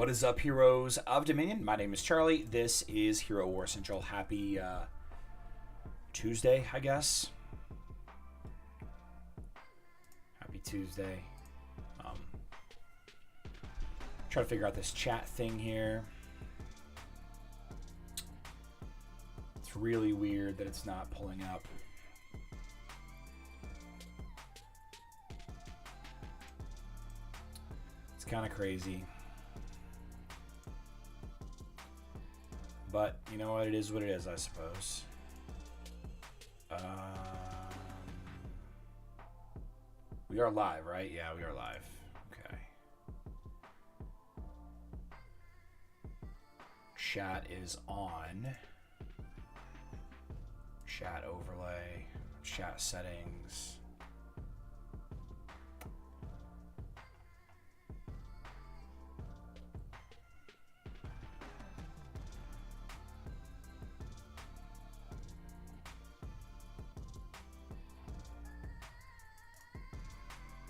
What is up, heroes of Dominion? My name is Charlie. This is Hero War Central. Happy Tuesday, I guess. Happy Tuesday. Try to figure out this chat thing here. It's really weird that it's not pulling up. It's kind of crazy. But, you know what? It is what it is, I suppose. We are live, right? Yeah, we are live. Okay. Chat is on. Chat overlay. Chat settings.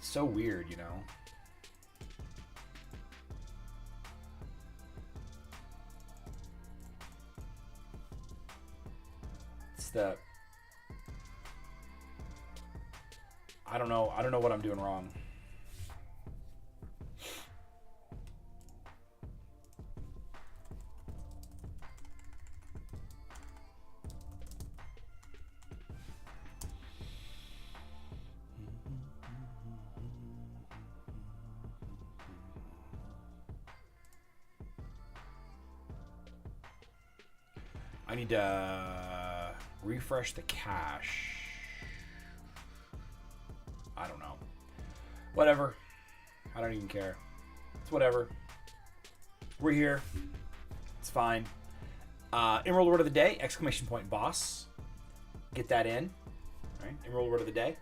So weird, you know. It's the I don't know what I'm doing wrong. I need to refresh the cache. I don't know. Whatever. I don't even care. It's whatever. We're here. It's fine. Emerald word of the day, exclamation point boss. Get that in. All right. Emerald word of the day.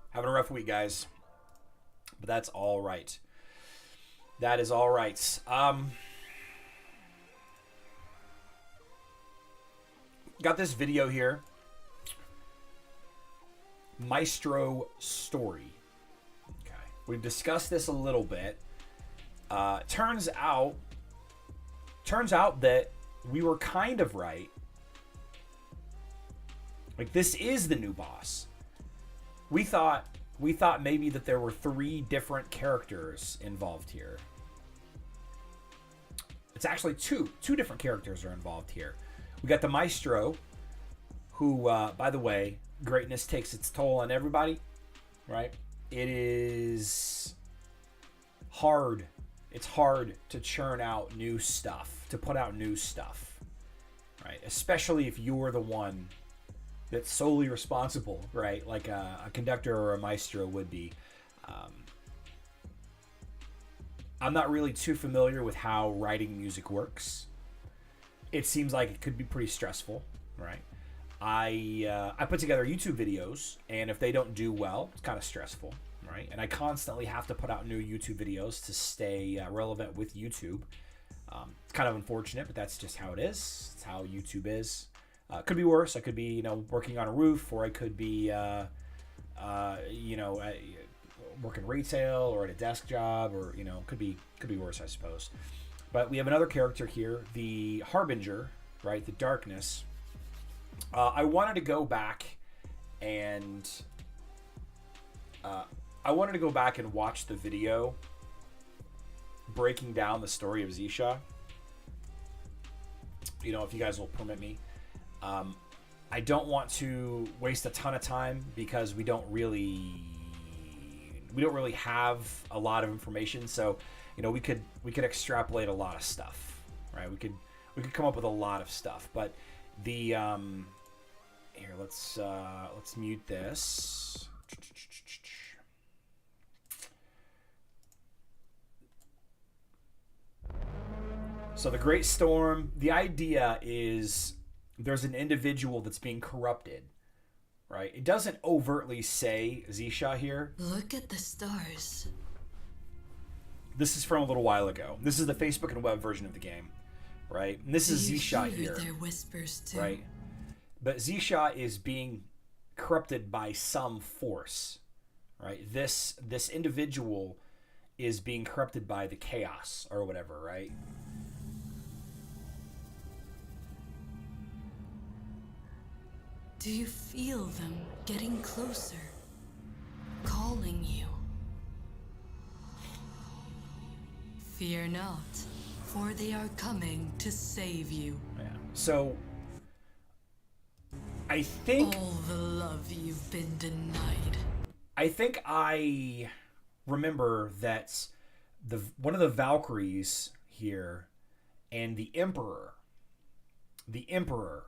Having a rough week, guys. But that's all right. That is all right. Got this video here. Maestro story. Okay. We've discussed this a little bit. Turns out that we were kind of right. Like, this is the new boss. We thought maybe that there were 3 different characters involved here. It's actually 2. 2 different characters are involved here. We got the Maestro, who, by the way, greatness takes its toll on everybody, right? It is hard. It's hard to churn out new stuff, to put out new stuff, right? Especially if you're the one that's solely responsible, right? Like a conductor or a maestro would be. I'm not really too familiar with how writing music works. It seems like it could be pretty stressful, right? I put together YouTube videos, and if they don't do well, it's kind of stressful, right? And I constantly have to put out new YouTube videos to stay relevant with YouTube. It's kind of unfortunate, but that's just how it is. It's how YouTube is. It could be worse. I could be, working on a roof, or I could be, working retail or at a desk job, or could be worse, I suppose. But we have another character here, the Harbinger, right? The Darkness. I wanted to go back and watch the video breaking down the story of Xisha. If you guys will permit me. I don't want to waste a ton of time because we don't really have a lot of information. So, we could extrapolate a lot of stuff, right? We could come up with a lot of stuff. But the here, let's mute this. So the Great Storm. The idea is there's an individual that's being corrupted, right? It doesn't overtly say Xisha here. Look at the stars. This is from a little while ago. This is the Facebook and web version of the game, right? And this is Xisha here, their whispers too? right? but Zisha is being corrupted by some force, right? This individual is being corrupted by the chaos or whatever, right? Do you feel them getting closer? Calling you? Fear not, for they are coming to save you. Yeah. So I think all the love you've been denied. I think I remember that one of the Valkyries here and the Emperor,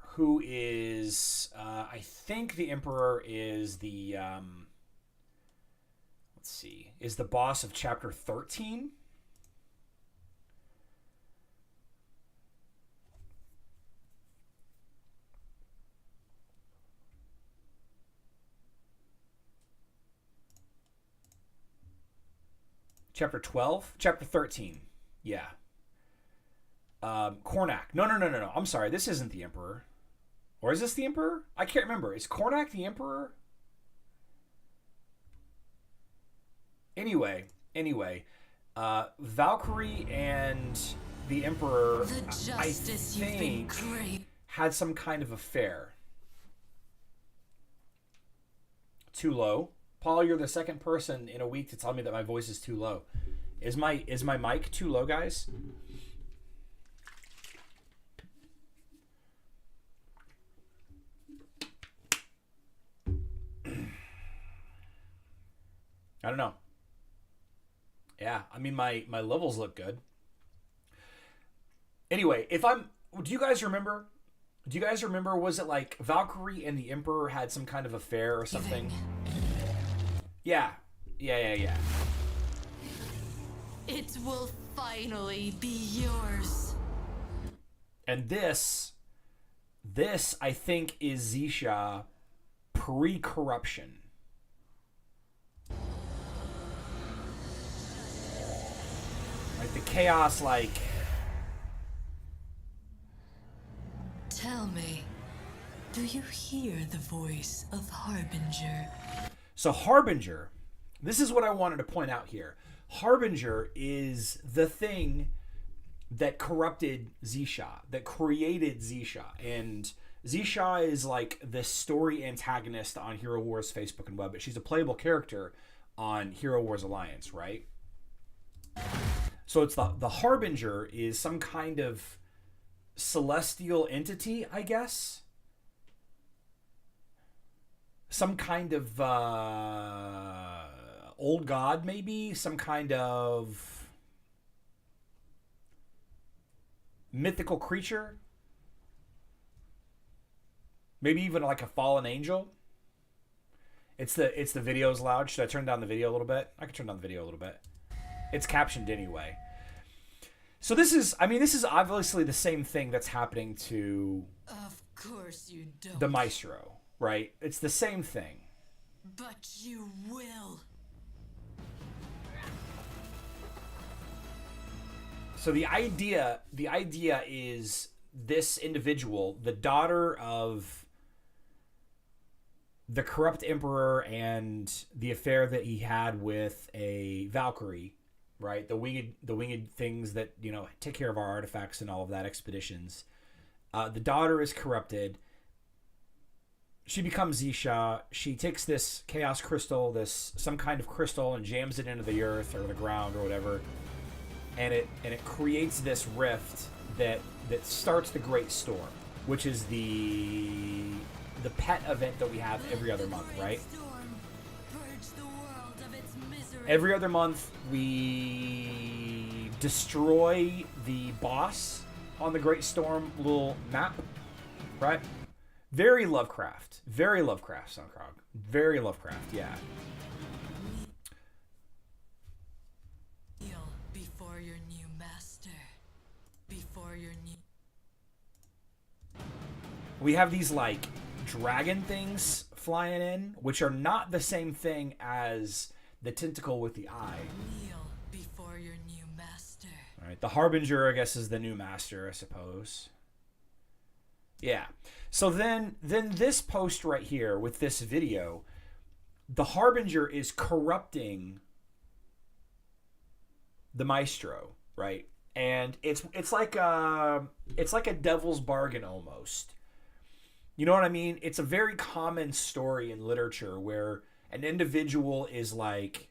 who is I think the Emperor is the let's see, is the boss of chapter 13. Chapter 12? Chapter 13. Yeah. Khark. No. I'm sorry. This isn't the Emperor. Or is this the Emperor? I can't remember. Is Khark the Emperor? Anyway. Valkyrie and the Emperor, I think, had some kind of affair. Too low. Paul, you're the second person in a week to tell me that my voice is too low. Is my mic too low, guys? I don't know. Yeah, I mean my levels look good. Anyway, do you guys remember? Was it like Valkyrie and the Emperor had some kind of affair or something? Yeah. It will finally be yours. And this I think is Zisha pre-corruption. Like the chaos, like... Tell me, do you hear the voice of Harbinger? So Harbinger, this is what I wanted to point out here. Harbinger is the thing that corrupted Zisha, that created Zisha. And Zisha is like the story antagonist on Hero Wars Facebook and web, but she's a playable character on Hero Wars Alliance, right? So it's the Harbinger is some kind of celestial entity, I guess. Some kind of old god, maybe? Some kind of mythical creature? Maybe even like a fallen angel? It's the video's loud. Should I turn down the video a little bit? I can turn down the video a little bit. It's captioned anyway. So this is obviously the same thing that's happening to... Of course you don't. The Maestro. Right? It's the same thing. But you will. So the idea is this individual, the daughter of the corrupt emperor and the affair that he had with a Valkyrie, right? The winged things that, take care of our artifacts and all of that expeditions. The daughter is corrupted. She becomes Zisha. She takes this chaos crystal, some kind of crystal, and jams it into the earth or the ground or whatever, and it creates this rift that starts the Great Storm, which is the pet event that we have every other month, right? Every other month we destroy the boss on the Great Storm little map, right? Very Lovecraft, Soundcrog. Very Lovecraft, yeah. Kneel before your new master. Before your new... We have these, like, dragon things flying in, which are not the same thing as the tentacle with the eye. Kneel before your new master. All right, the Harbinger, I guess, is the new master, I suppose. Yeah. So then this post right here with this video, the Harbinger is corrupting the Maestro, right? And it's like a devil's bargain almost. You know what I mean? It's a very common story in literature where an individual is like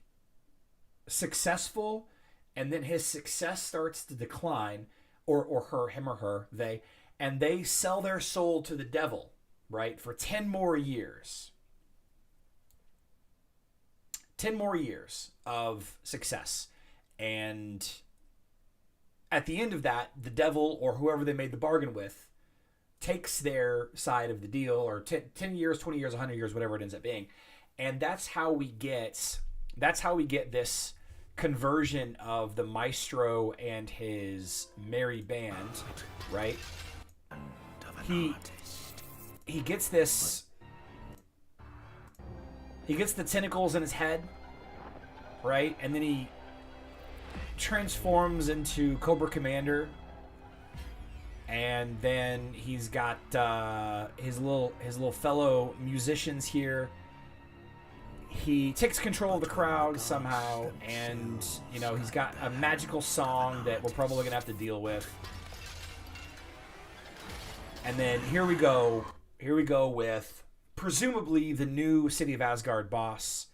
successful and then his success starts to decline, or her, him or her, and they sell their soul to the devil, right? For 10 more years. 10 more years of success. And at the end of that, the devil or whoever they made the bargain with takes their side of the deal, or 10 years, 20 years, 100 years, whatever it ends up being. And that's how we get this conversion of the Maestro and his merry band, right? He gets this, he gets the tentacles in his head, right? And then he transforms into Cobra Commander, and then he's got his little fellow musicians here. He takes control of the crowd somehow, and you know, he's got a magical song that we're probably gonna have to deal with. And then here we go with presumably the new City of Asgard boss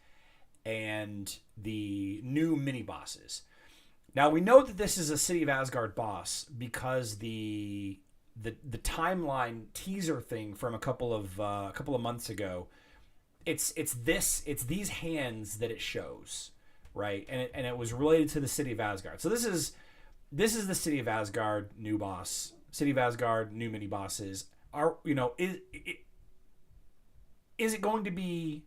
and the new mini bosses. Now we know that this is a City of Asgard boss because the timeline teaser thing from a couple of months ago. It's these hands that it shows, right? And it was related to the City of Asgard. So this is the City of Asgard new boss, City of Asgard new mini bosses. Is it going to be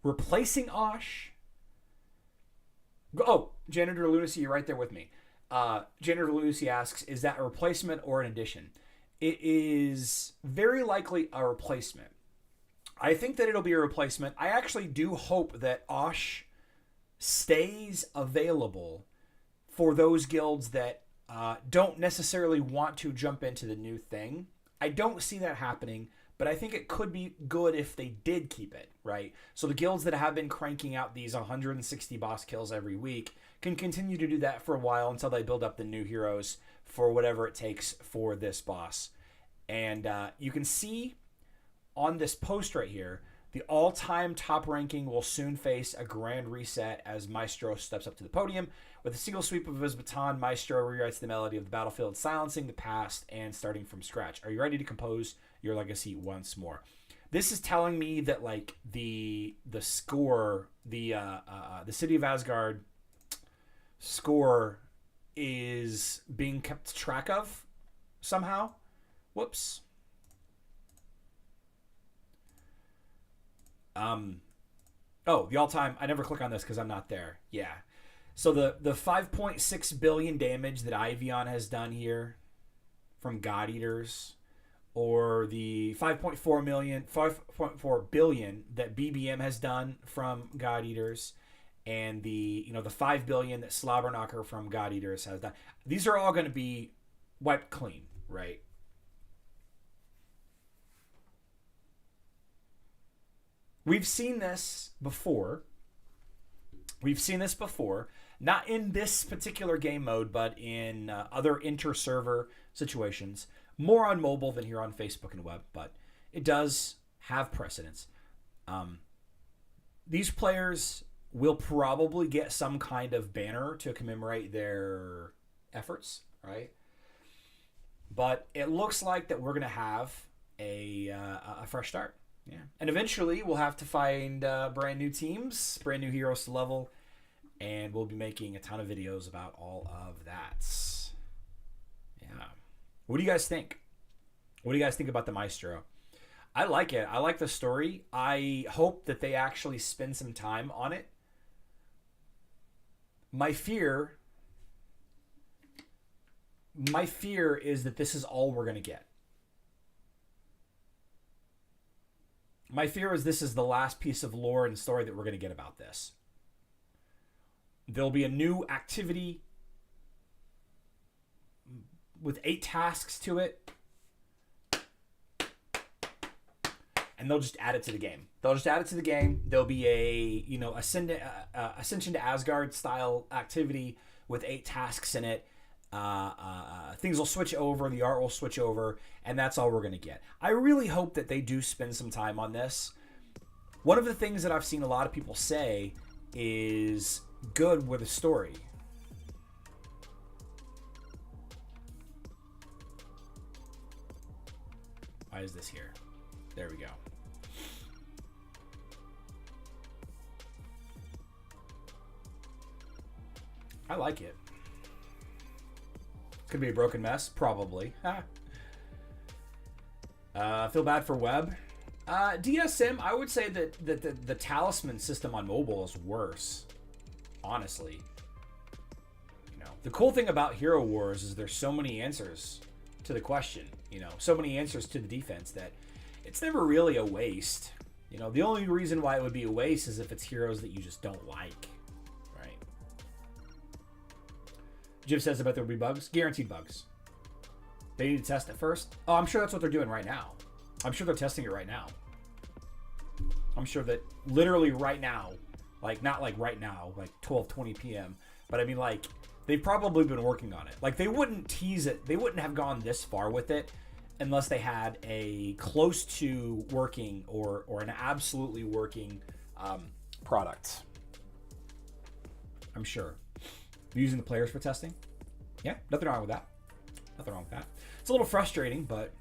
replacing Osh? Oh, Janitor Lunacy, you're right there with me. Janitor Lunacy asks, is that a replacement or an addition? It is very likely a replacement. I think that it'll be a replacement. I actually do hope that Osh stays available for those guilds that don't necessarily want to jump into the new thing. I don't see that happening, but I think it could be good if they did keep it, right? So the guilds that have been cranking out these 160 boss kills every week can continue to do that for a while until they build up the new heroes for whatever it takes for this boss. And you can see on this post right here, the all-time top ranking will soon face a grand reset as Maestro steps up to the podium. With a single sweep of his baton, Maestro rewrites the melody of the battlefield, silencing the past and starting from scratch. Are you ready to compose your legacy once more? This is telling me that like the score, the City of Asgard score is being kept track of somehow. Whoops. The all-time, I never click on this because I'm not there. Yeah. So the 5.6 billion damage that Ivion has done here from God Eaters, or the 5.4 billion that BBM has done from God Eaters, and the 5 billion that Slobberknocker from God Eaters has done. These are all going to be wiped clean, right? We've seen this before. Not in this particular game mode, but in other inter-server situations. More on mobile than here on Facebook and web, but it does have precedence. These players will probably get some kind of banner to commemorate their efforts, right? But it looks like that we're going to have a fresh start. Yeah, and eventually we'll have to find brand new teams, brand new heroes to level, and we'll be making a ton of videos about all of that. Yeah. What do you guys think? What do you guys think about the Maestro? I like it. I like the story. I hope that they actually spend some time on it. My fear is that this is all we're going to get. My fear is this is the last piece of lore and story that we're going to get about this. There'll be a new activity with 8 tasks to it. and they'll just add it to the game. They'll just add it to the game. There'll be a Ascension to Asgard style activity with 8 tasks in it. Things will switch over, the art will switch over, and that's all we're going to get. I really hope that they do spend some time on this. One of the things that I've seen a lot of people say is good with a story. Why is this here? There we go. I like it. Could be a broken mess, probably. Feel bad for Web. DSM, I would say that the talisman system on mobile is worse. Honestly. You know, the cool thing about Hero Wars is there's so many answers to the question. You know, so many answers to the defense that it's never really a waste. You know, the only reason why it would be a waste is if it's heroes that you just don't like. Right? Jiv says about there will be bugs. Guaranteed bugs. They need to test it first. Oh, I'm sure that's what they're doing right now. I'm sure they're testing it right now. I'm sure that literally right now, like not like right now, like 12:20 p.m., but I mean like they've probably been working on it. Like they wouldn't tease it. They wouldn't have gone this far with it unless they had a close to working or an absolutely working product. I'm sure. Using the players for testing. Yeah, nothing wrong with that. Nothing wrong with that. It's a little frustrating, but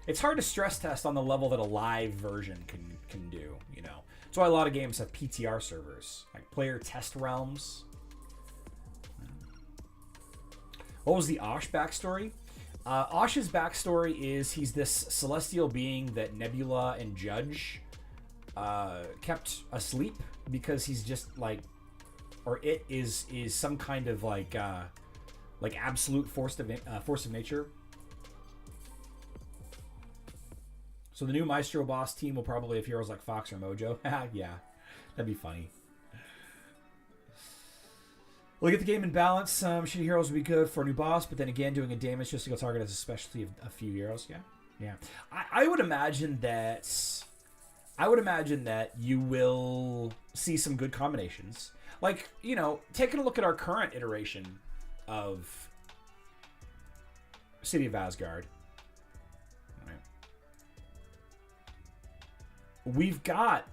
it's hard to stress test on the level that a live version can do, you know. That's why a lot of games have PTR servers, like player test realms. What was the Osh backstory? Osh's backstory is he's this celestial being that Nebula and Judge kept asleep because he's just like, or it is some kind of like absolute force of nature. So the new Maestro boss team will probably have heroes like Fox or Mojo. Yeah, that'd be funny. We'll get the game in balance. Shitty heroes would be good for a new boss, but then again, doing a damage just to go target as a specialty of a few heroes. Yeah. I would imagine that. You will see some good combinations. Like, you know, taking a look at our current iteration of City of Asgard. Right. We've got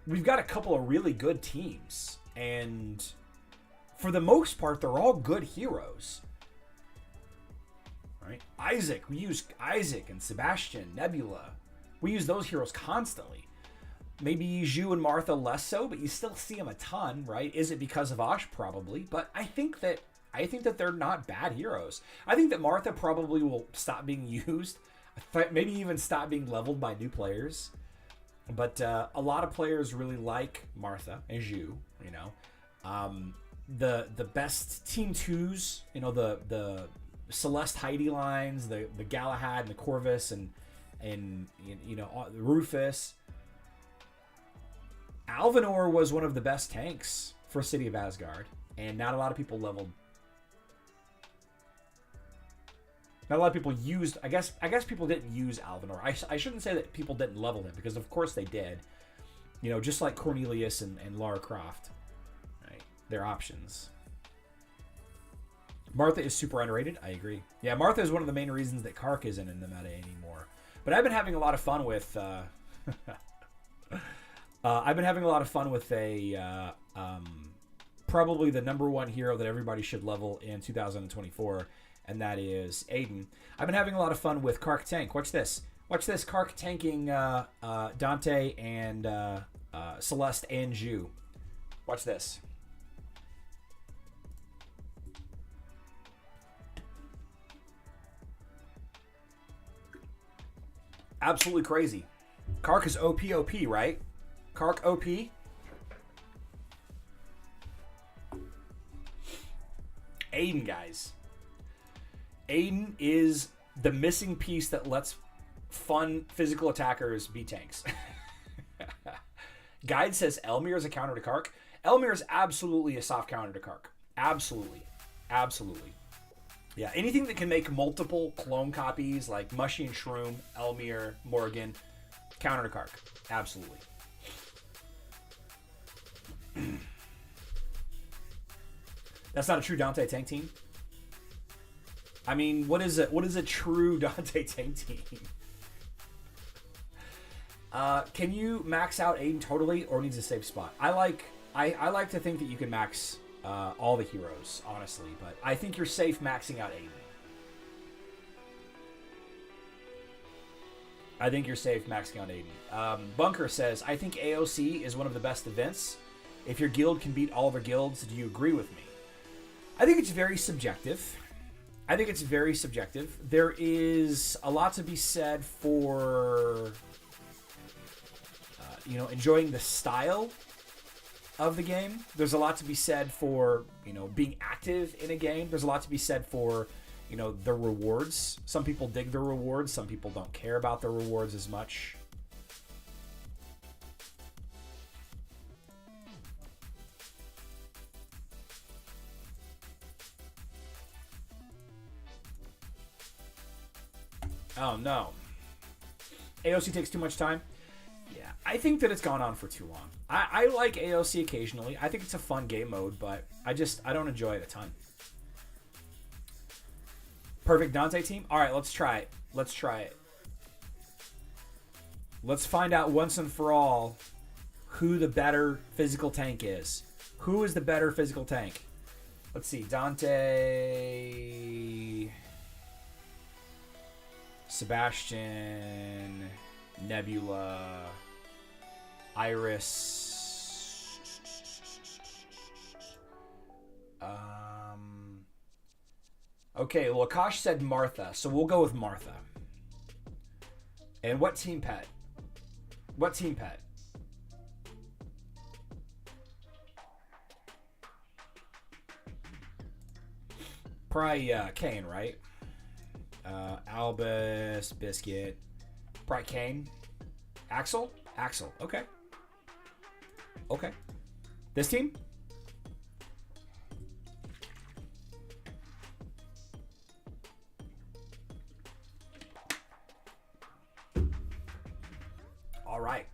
a couple of really good teams. And for the most part, they're all good heroes. Right? Isaac, we use Isaac and Sebastian, Nebula. We use those heroes constantly. Maybe Zhu and Martha less so, but you still see them a ton, right? Is it because of Osh? Probably. But I think that they're not bad heroes. I think that Martha probably will stop being used. Maybe even stop being leveled by new players. But a lot of players really like Martha and Zhu, you know. The best Team 2s, you know, the Celeste Heidi lines, the Galahad and the Corvus and you know, Rufus. Alvanor was one of the best tanks for City of Asgard, and not a lot of people leveled. Not a lot of people used. I guess people didn't use Alvanor. I shouldn't say that people didn't level him, because of course they did. You know, just like Cornelius and Lara Croft. Right? They're options. Martha is super underrated. I agree. Yeah, Martha is one of the main reasons that Khark isn't in the meta anymore. But I've been having a lot of fun with. I've been having a lot of fun with probably the #1 hero that everybody should level in 2024. And that is Aiden. I've been having a lot of fun with Khark tank. Watch this. Watch this. Khark tanking Dante and Celeste and Zhu. Watch this. Absolutely crazy. Khark is OP, right? Khark OP. Aiden, guys. Aiden is the missing piece that lets fun physical attackers be tanks. Guide says Elmir is a counter to Khark. Elmir is absolutely a soft counter to Khark. Absolutely. Absolutely. Yeah, anything that can make multiple clone copies, like Mushy and Shroom, Elmir, Morgan, counter to Khark. Absolutely. That's not a true Dante tank team. I mean, what is it? What is a true Dante tank team? Can you max out Aiden totally, or needs a safe spot? I like to think that you can max all the heroes, honestly, but I think you're safe maxing out Aiden. I think you're safe maxing out Aiden. Bunker says, I think AOC is one of the best events. If your guild can beat all other guilds, do you agree with me? I think it's very subjective. There is a lot to be said for, enjoying the style of the game. There's a lot to be said for, being active in a game. There's a lot to be said for, the rewards. Some people dig the rewards. Some people don't care about the rewards as much. Oh, no. AOC takes too much time? Yeah, I think that it's gone on for too long. I like AOC occasionally. I think it's a fun game mode, but I don't enjoy it a ton. Perfect Dante team? All right, let's try it. Let's find out once and for all who the better physical tank is. Who is the better physical tank? Let's see. Dante... Sebastian, Nebula, Iris. Okay, Lakash said Martha, so we'll go with Martha. And what team pet? Probably Kane, right? Albus, Biscuit, Bright Kane, Axel. Okay. This team? All right.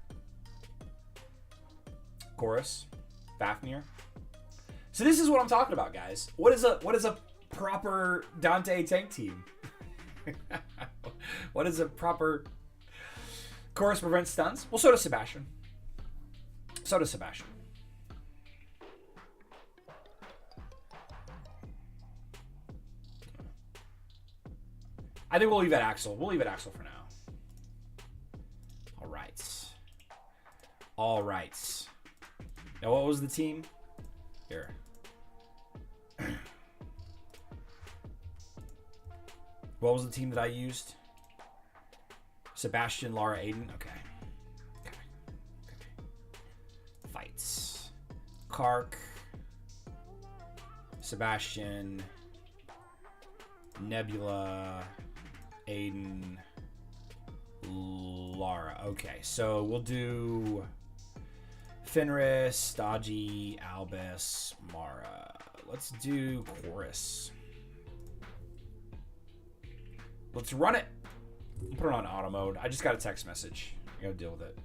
Chorus, Fafnir. So this is what I'm talking about, guys. What is a proper Dante tank team? What is a proper... Chorus prevents stuns? Well, so does Sebastian. I think we'll leave it Axel. For now. All right. Now, what was the team? Here. What was the team that I used? Sebastian, Lara, Aiden. Okay. Fights. Khark. Sebastian. Nebula. Aiden. Lara. Okay, so we'll do Fenris, Dodgy, Albus, Mara. Let's do Chorus. Let's run it. Put it on auto mode. I just got a text message. I gotta deal with it.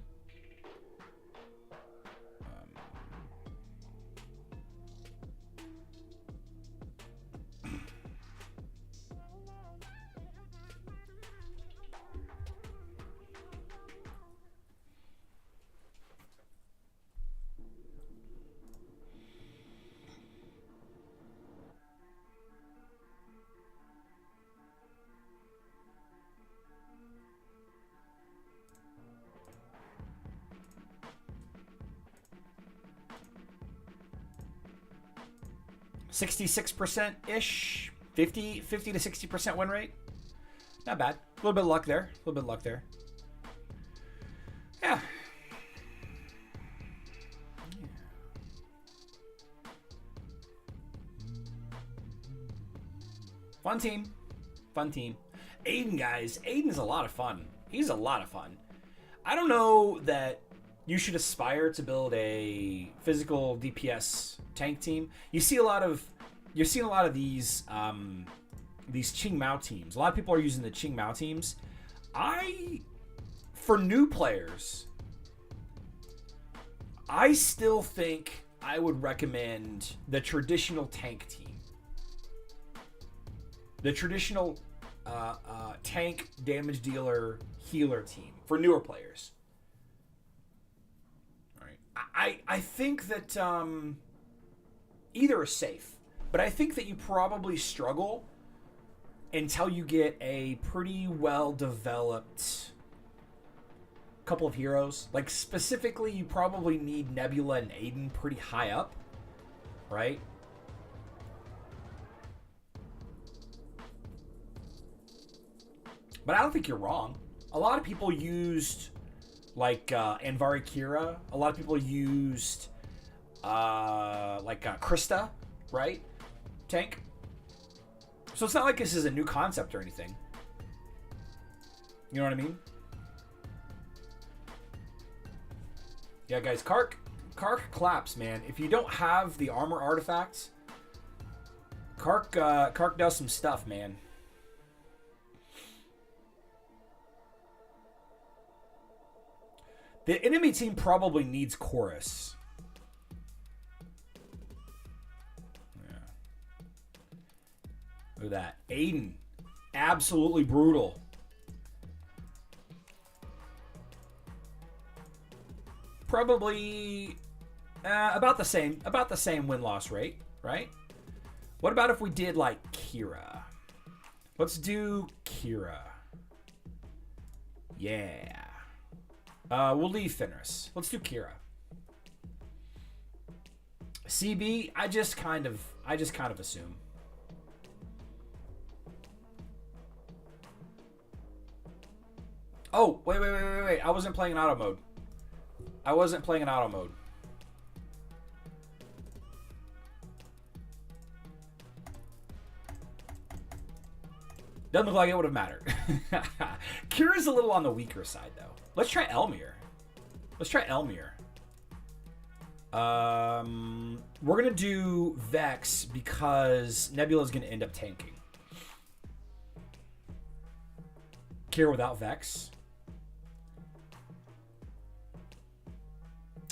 66%-ish. 50 to 60% win rate. Not bad. A little bit of luck there. Yeah. Fun team. Aiden, guys. Aiden's a lot of fun. He's a lot of fun. I don't know that you should aspire to build a physical DPS tank team. You're seeing a lot of these these Qing Mao teams. A lot of people are using the Qing Mao teams. For new players, I still think I would recommend the traditional tank team. The traditional tank, damage dealer, healer team for newer players. All right. I think that either is safe, but I think that you probably struggle until you get a pretty well-developed couple of heroes. Like, specifically, you probably need Nebula and Aiden pretty high up, right? But I don't think you're wrong. A lot of people used, like, Anvari Kira. A lot of people used, Krista, right? Tank. So it's not like this is a new concept or anything. You know what I mean? Yeah, guys, Khark claps, man. If you don't have the armor artifacts, Khark does some stuff, man. The enemy team probably needs Chorus. Yeah. Look at that. Aiden. Absolutely brutal. Probably about the same win-loss rate, right? What about if we did like Kira? Let's do Kira. Yeah. We'll leave Fenris. Let's do Kira. CB, I just kind of assume. Oh, wait. I wasn't playing in auto mode. Doesn't look like it would have mattered. Kira's a little on the weaker side, though. Let's try Elmir. We're going to do Vex because Nebula's going to end up tanking. Kira without Vex.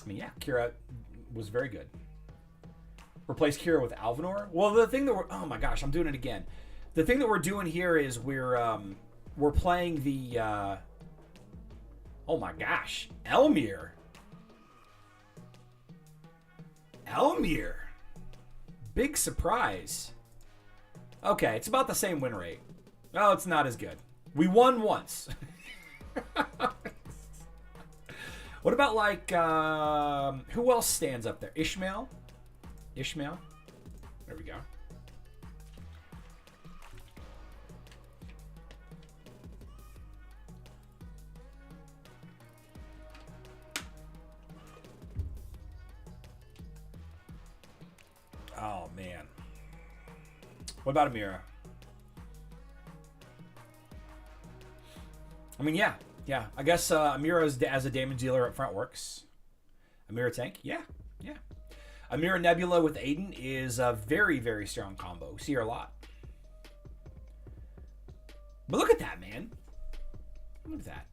I mean, yeah, Kira was very good. Replace Kira with Alvanor. Well, the thing that oh my gosh, I'm doing it again. The thing that we're doing here is we're playing the oh my gosh, Elmir. Big surprise. Okay, it's about the same win rate. Oh, it's not as good. We won once. What about, like, who else stands up there? Ishmael? There we go. Oh, man. What about Amira? I mean, yeah. I guess Amira as a damage dealer up front works. Amira tank? Yeah. Amira Nebula with Aiden is a very, very strong combo. See her a lot. But look at that, man. Look at that.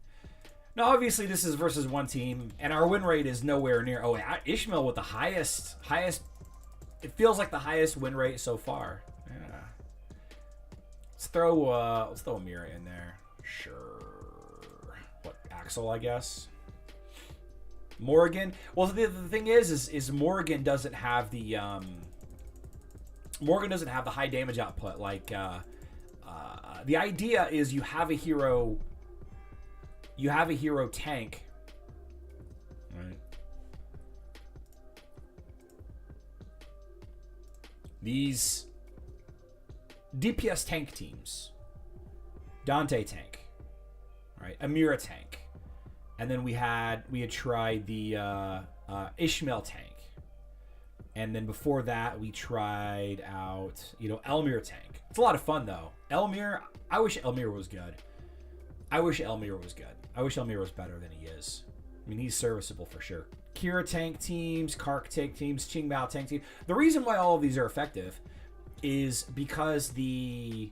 Now, obviously, this is versus one team, and our win rate is nowhere near. Oh, Ishmael with the highest. It feels like the highest win rate so far. Yeah. Let's throw Amira in there. Sure. What, Axel, I guess. Morrigan. Well, the thing is Morrigan doesn't have the high damage output. Like the idea is you have a hero tank, right? These DPS tank teams. Dante tank, right? Amira tank. And then we had tried the Ishmael tank, and then before that we tried out Elmir tank. It's a lot of fun though. Elmir, I wish Elmir was good. I wish Elmir was better than he is. I mean, he's serviceable for sure. Kira tank teams, Khark tank teams, Qing Mao tank team. The reason why all of these are effective is because the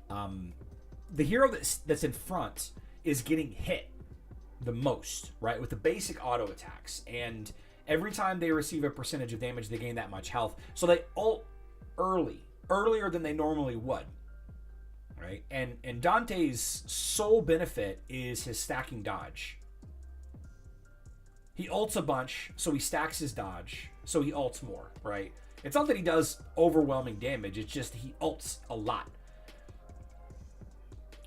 The hero that's in front is getting hit the most, right, with the basic auto attacks, and every time they receive a percentage of damage, they gain that much health. So they ult earlier than they normally would, right? And Dante's sole benefit is his stacking dodge. He ults a bunch, so he stacks his dodge, so he ults more, right? It's not that he does overwhelming damage, it's just he ults a lot.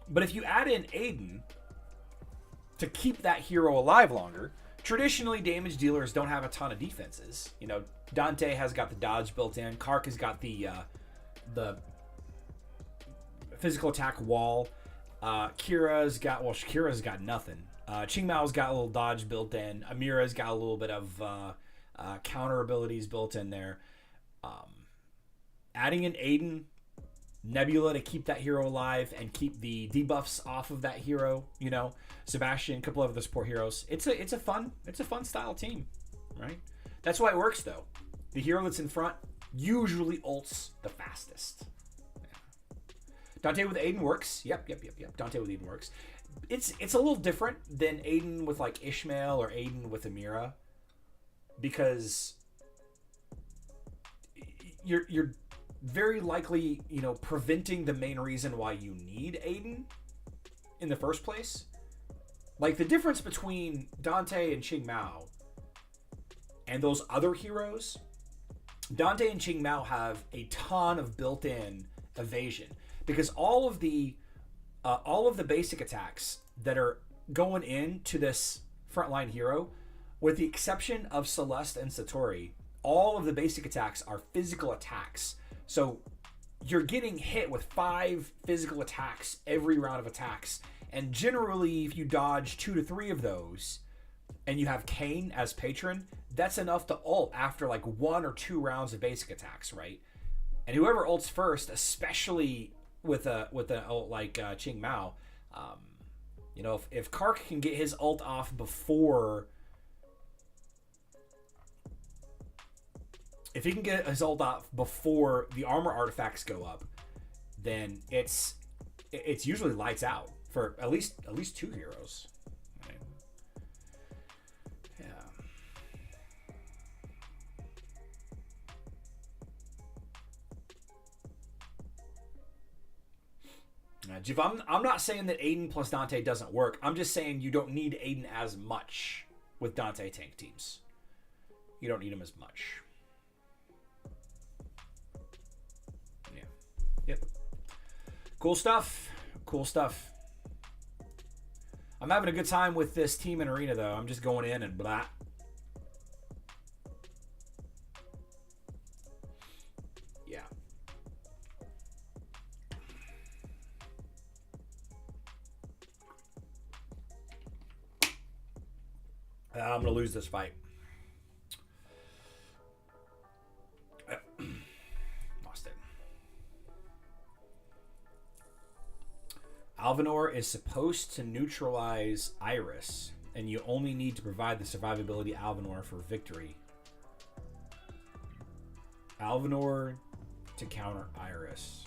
But if you add in Aiden to keep that hero alive longer, traditionally damage dealers don't have a ton of defenses. You know, Dante has got the dodge built in. Khark has got the physical attack wall. Kira's got nothing. Qingmao's got a little dodge built in. Amira's got a little bit of counter abilities built in there. Adding in Aiden, Nebula to keep that hero alive and keep the debuffs off of that hero, you know, Sebastian, a couple of other support heroes. It's a fun style team, right? That's why it works though. The hero that's in front usually ults the fastest. Yeah. Dante with Aiden works. Yep. Dante with Aiden works. It's a little different than Aiden with like Ishmael or Aiden with Amira, because you're very likely, you know, preventing the main reason why you need Aiden in the first place. Like, the difference between Dante and Qingmao and those other heroes, Dante and Qingmao have a ton of built-in evasion, because all of the basic attacks that are going into this frontline hero, with the exception of Celeste and Satori, all of the basic attacks are physical attacks. So you're getting hit with 5 physical attacks every round of attacks. And generally, if you dodge 2 to 3 of those, and you have Kane as patron, that's enough to ult after like 1 or 2 rounds of basic attacks, right? And whoever ults first, especially with an ult like Qingmao, you know, if Khark can get his ult off before... If he can get his ult off before the armor artifacts go up, then it's usually lights out for at least 2 heroes. Right? Yeah. Jiv, I'm not saying that Aiden plus Dante doesn't work. I'm just saying you don't need Aiden as much with Dante tank teams. You don't need him as much. Yep. Cool stuff. I'm having a good time with this team in arena, though. I'm just going in and blah. Yeah. I'm going to lose this fight. Alvanor is supposed to neutralize Iris, and you only need to provide the survivability Alvanor for victory. Alvanor to counter Iris.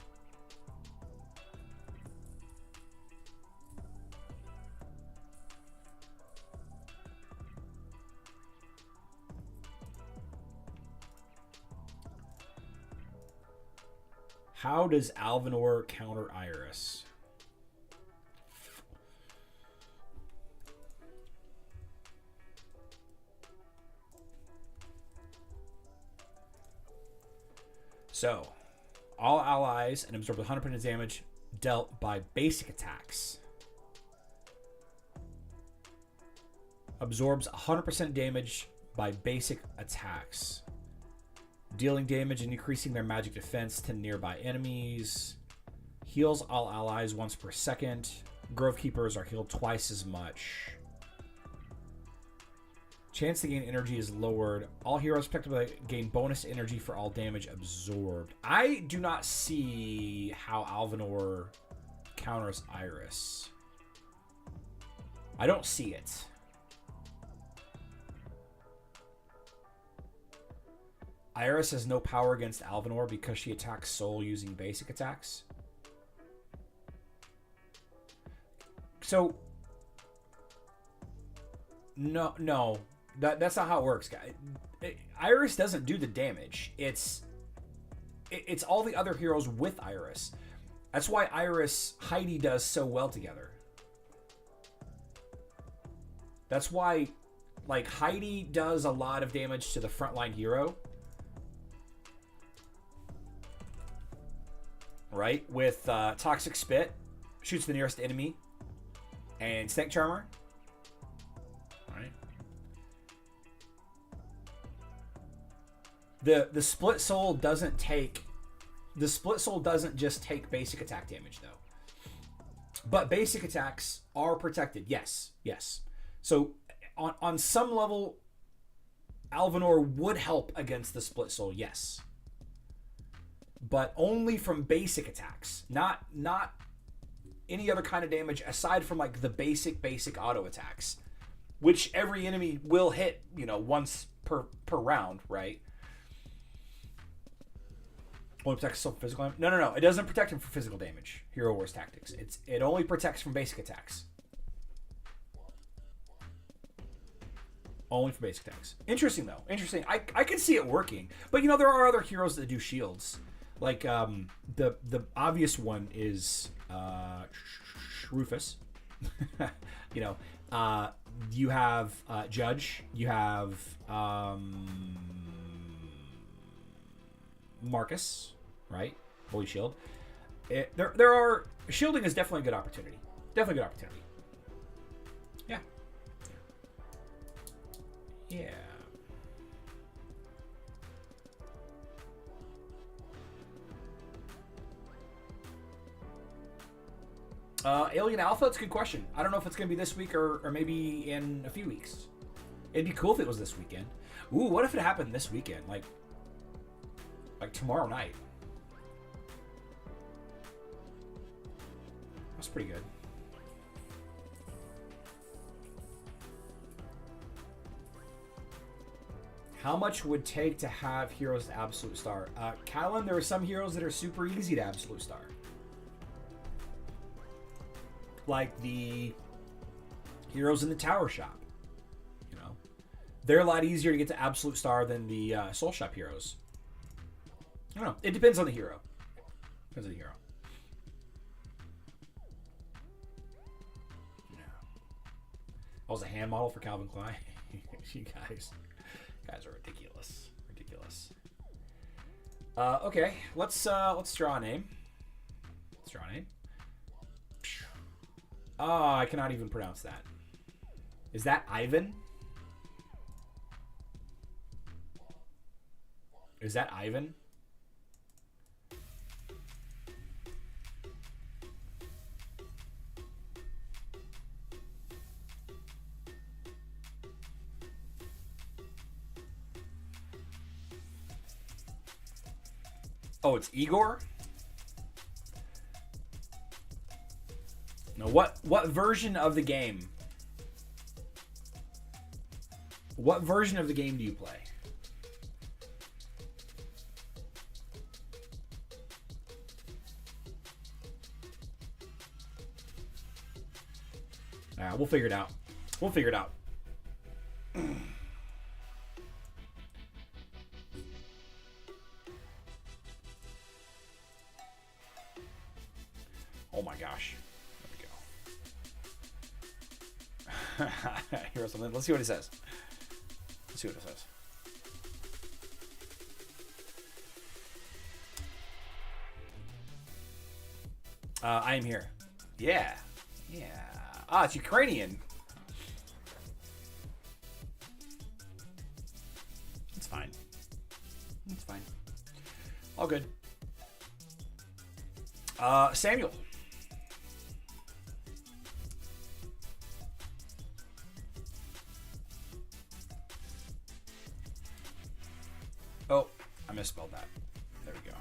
How does Alvanor counter Iris? So, all allies and absorb 100% damage dealt by basic attacks. Absorbs 100% damage by basic attacks. Dealing damage and increasing their magic defense to nearby enemies. Heals all allies once per second. Grove Keepers are healed twice as much. Chance to gain energy is lowered. All heroes protected by gain bonus energy for all damage absorbed. I do not see how Alvanor counters Iris. I don't see it. Iris has no power against Alvanor because she attacks Soul using basic attacks. So no, that's not how it works, guys. Iris doesn't do the damage. It's all the other heroes with Iris. That's why Iris Heidi does so well together. That's why, like, Heidi does a lot of damage to the frontline hero. Right? With Toxic Spit, shoots the nearest enemy. And Snake Charmer. Right? The Split Soul doesn't take... The Split Soul doesn't just take basic attack damage, though. But basic attacks are protected. Yes. Yes. So, on some level, Alvanor would help against the Split Soul, yes. But only from basic attacks. Not any other kind of damage aside from, like, the basic auto attacks. Which every enemy will hit, once per round, right? Only protects from physical damage? No. It doesn't protect him from physical damage. Hero Wars Tactics. It only protects from basic attacks. Only for basic attacks. Interesting, though. Interesting. I can see it working. But, there are other heroes that do shields. Like, the obvious one is Rufus. You have Judge. You have Marcus, right? Holy Shield. There are... Shielding is definitely a good opportunity. Definitely a good opportunity. Yeah. Yeah. Alien Alpha, it's a good question. I don't know if it's going to be this week or maybe in a few weeks. It'd be cool if it was this weekend. Ooh, what if it happened this weekend? Like tomorrow night. That's pretty good. How much would take to have heroes to Absolute Star? Callan, there are some heroes that are super easy to Absolute Star. Like the heroes in the Tower Shop. They're a lot easier to get to Absolute Star than the Soul Shop heroes. I don't know. It depends on the hero. Depends on the hero. Yeah. I was a hand model for Calvin Klein. You guys are ridiculous. Ridiculous. Okay, let's draw a name. Let's draw a name. Oh, I cannot even pronounce that. Is that Ivan? Is that Ivan? Oh, it's Igor? No, what version of the game? What version of the game do you play? We'll figure it out. We'll figure it out. Oh my gosh. There we go. Here's something. Let's see what it says. Let's see what it says. I am here. Yeah. Yeah. Ah, it's Ukrainian. It's fine. It's fine. All good. Samuel. Oh, I misspelled that. There we go.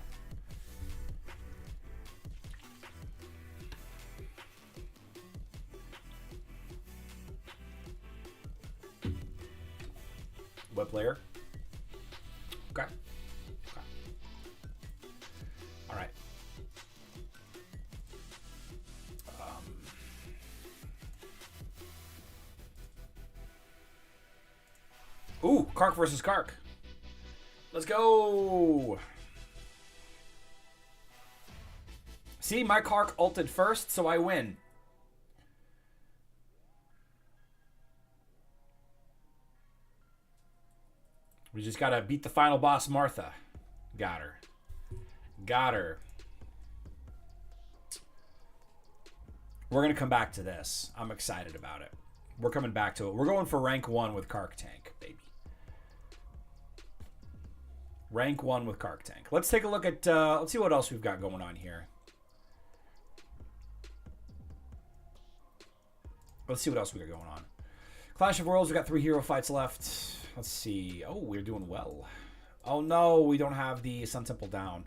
Web player. Okay. Okay. All right. Ooh, Khark versus Khark. Let's go. See, my Khark ulted first, so I win. We just gotta beat the final boss, Martha. Got her. Got her. We're gonna come back to this. I'm excited about it. We're coming back to it. We're going for rank 1 with Khark Tank, baby. Rank 1 with Khark Tank. Let's take a look at, let's see what else we've got going on here. Let's see what else we got going on. Clash of Worlds, we've got 3 hero fights left. Let's see. Oh, we're doing well. Oh no, we don't have the Sun Temple down.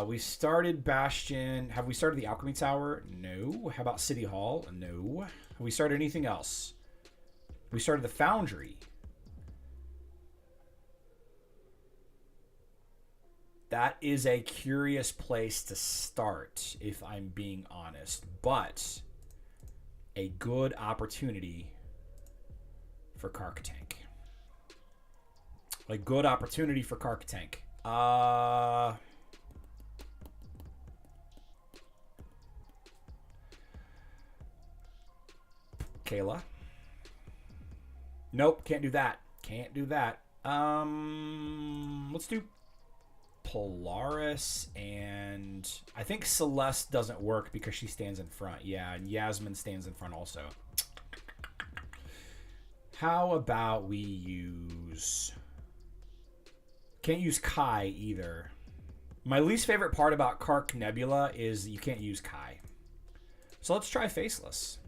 We started Bastion. Have we started the Alchemy Tower? No. How about City Hall? No. Have we started anything else? We started the Foundry. That is a curious place to start, if I'm being honest. But a good opportunity for Khark Tank. A good opportunity for Khark Tank. Kayla. Nope, can't do that. Can't do that. Let's do Polaris, and I think Celeste doesn't work because she stands in front. Yeah, and Yasmin stands in front also. How about we use... Can't use Kai either. My least favorite part about Khark Nebula is you can't use Kai. So let's try Faceless.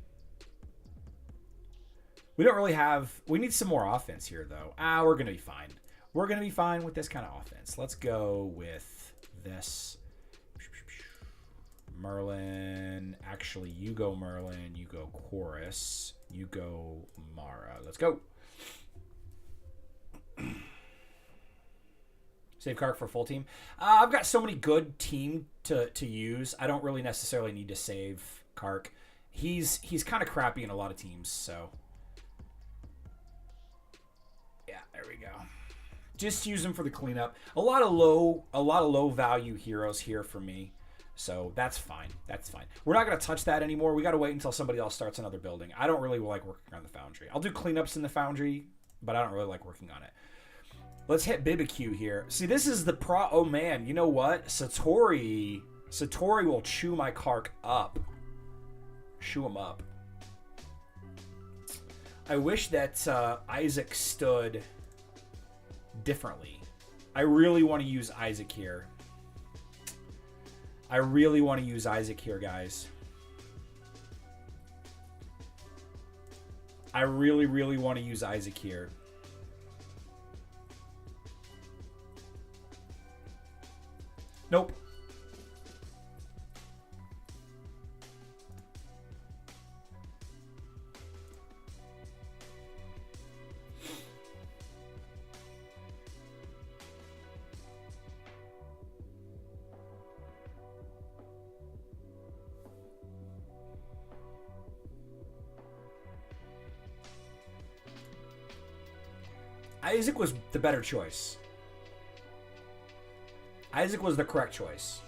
We don't really have... We need some more offense here, though. We're going to be fine. We're going to be fine with this kind of offense. Let's go with this. Merlin. Actually, you go Merlin. You go Chorus. You go Mara. Let's go. Save Khark for full team. I've got so many good team to use. I don't really necessarily need to save Khark. He's kind of crappy in a lot of teams, so... Yeah, there we go. Just use them for the cleanup. A lot of low value heroes here for me. So that's fine. That's fine. We're not going to touch that anymore. We got to wait until somebody else starts another building. I don't really like working on the Foundry. I'll do cleanups in the Foundry, but I don't really like working on it. Let's hit BBQ here. See, this is the oh man, you know what? Satori will chew my Khark up. Chew him up. I wish that Isaac stood differently. I really want to use Isaac here. I really want to use Isaac here, guys. I really, really want to use Isaac here. Nope. Isaac was the better choice. Isaac was the correct choice.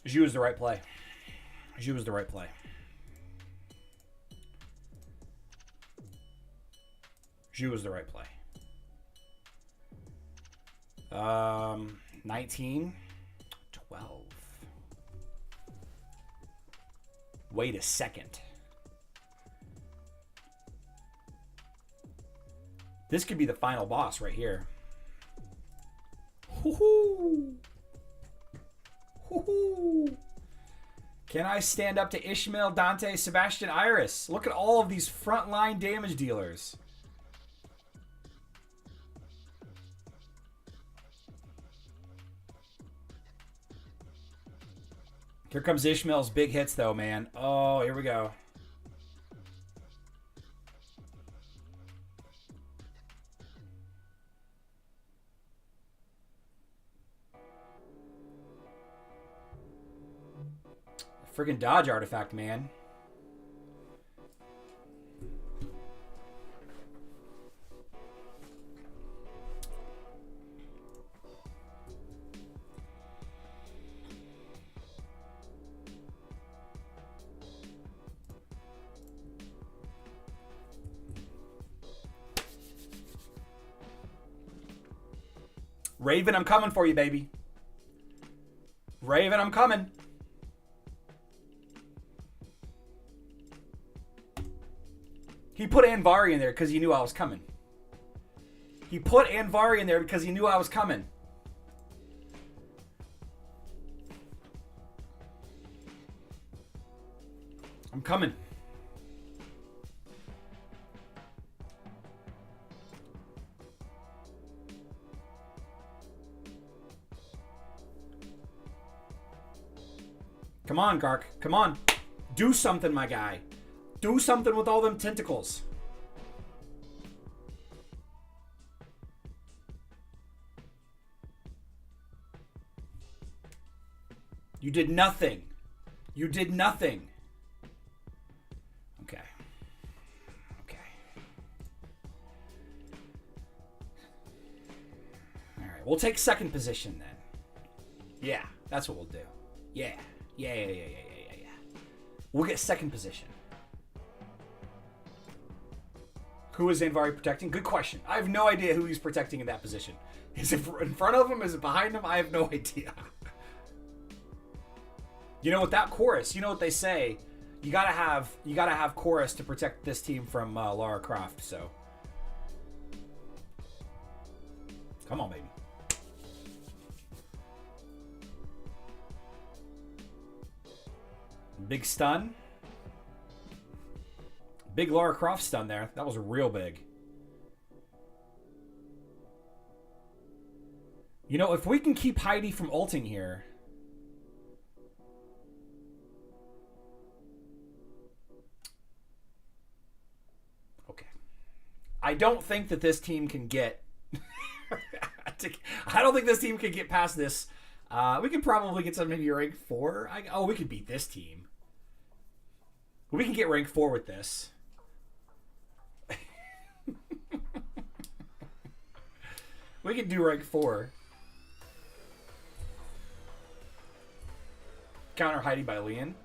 Zhu was the right play. Zhu was the right play. Zhu was the right play. 19, 12. Wait a second. This could be the final boss right here. Hoo-hoo. Hoo-hoo. Can I stand up to Ishmael, Dante, Sebastian, Iris? Look at all of these frontline damage dealers. Here comes Ishmael's big hits, though, man. Oh, here we go. Friggin' dodge artifact, man. Raven, I'm coming for you, baby. Raven, I'm coming. He put Anvari in there because he knew I was coming. He put Anvari in there because he knew I was coming. I'm coming. Come on, Khark. Come on. Do something, my guy. Do something with all them tentacles. You did nothing. You did nothing. Okay. Okay. All right. We'll take second position then. Yeah, that's what we'll do. Yeah. Yeah. We'll get second position. Who is Anvari protecting? Good question. I have no idea who he's protecting in that position. Is it in front of him? Is it behind him? I have no idea. You know, with that chorus, you know what they say. You gotta have chorus to protect this team from Lara Croft. So, come on, baby. Big stun. Big Lara Croft stun there. That was real big. You know, if we can keep Heidi from ulting here. Okay. I don't think that this team can get... I don't think this team can get past this. We can probably get some maybe rank 4. We could beat this team. We can get rank 4 with this. We can do rank 4. Counter Heidi by Leon.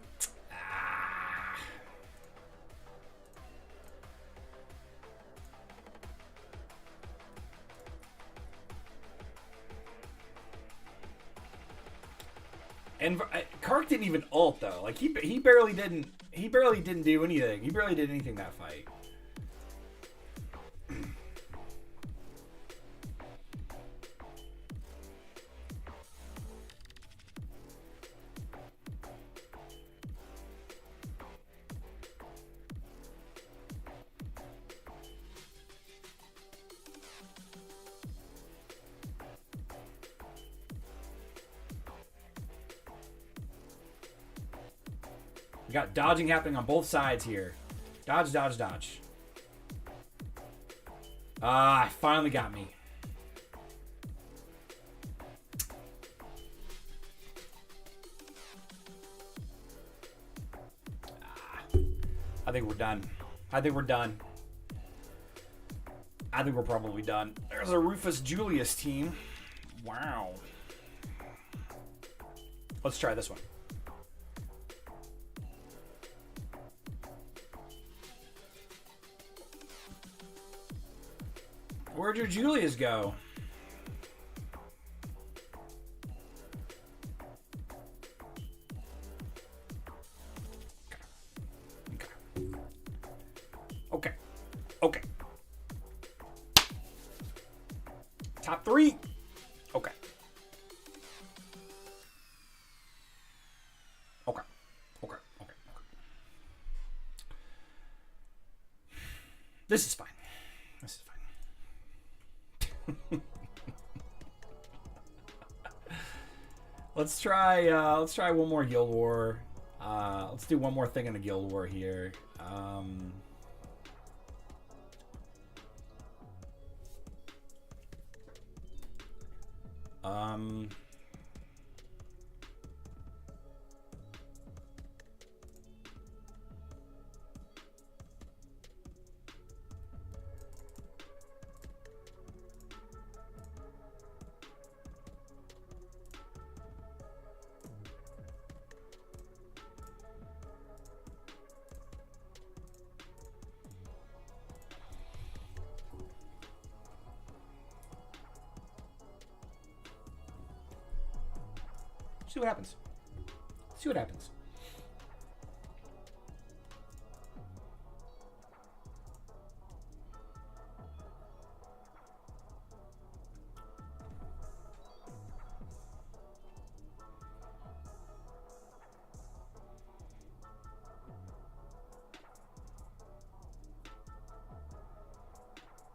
And Khark didn't even ult though. Like he barely didn't do anything. He barely did anything that fight. We got dodging happening on both sides here. Dodge, dodge, dodge. Finally got me. I think we're done. I think we're done. I think we're probably done. There's a Rufus Julius team. Wow. Let's try this one. Where'd your Julias go? Okay. Okay. Top 3. Okay. Okay. Okay. Okay. This is fine. This is fine. Let's try one more Guild War. Let's do one more thing in the Guild War here. See what happens. See what happens.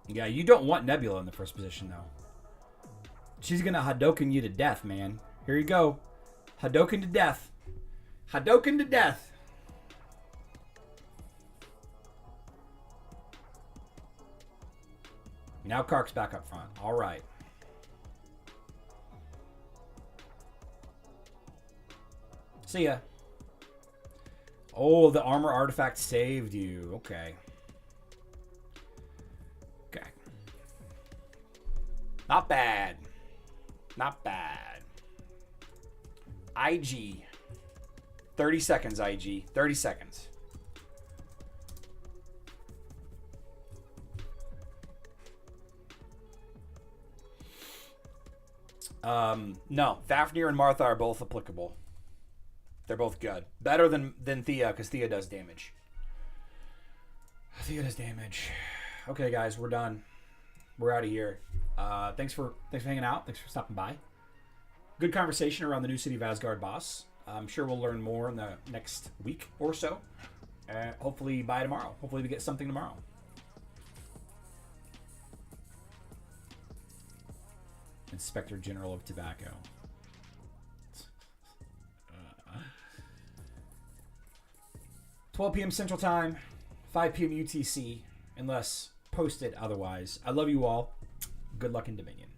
Yeah, you don't want Nebula in the first position, though. She's gonna Hadouken you to death, man. Here you go. Hadouken to death. Hadouken to death. Now Khark's back up front. All right. See ya. Oh, the armor artifact saved you. Okay. Okay. Not bad. Not bad. IG. 30 seconds, IG. 30 seconds. No. Fafnir and Martha are both applicable. They're both good. Better than Thea, because Thea does damage. Thea does damage. Okay, guys, we're done. We're out of here. Thanks for hanging out. Thanks for stopping by. Good conversation around the new City of Asgard boss. I'm sure we'll learn more in the next week or so. Hopefully by tomorrow. Hopefully we get something tomorrow. Inspector General of Tobacco. 12 p.m. Central Time, 5 p.m. UTC, unless posted otherwise. I love you all. Good luck in Dominion.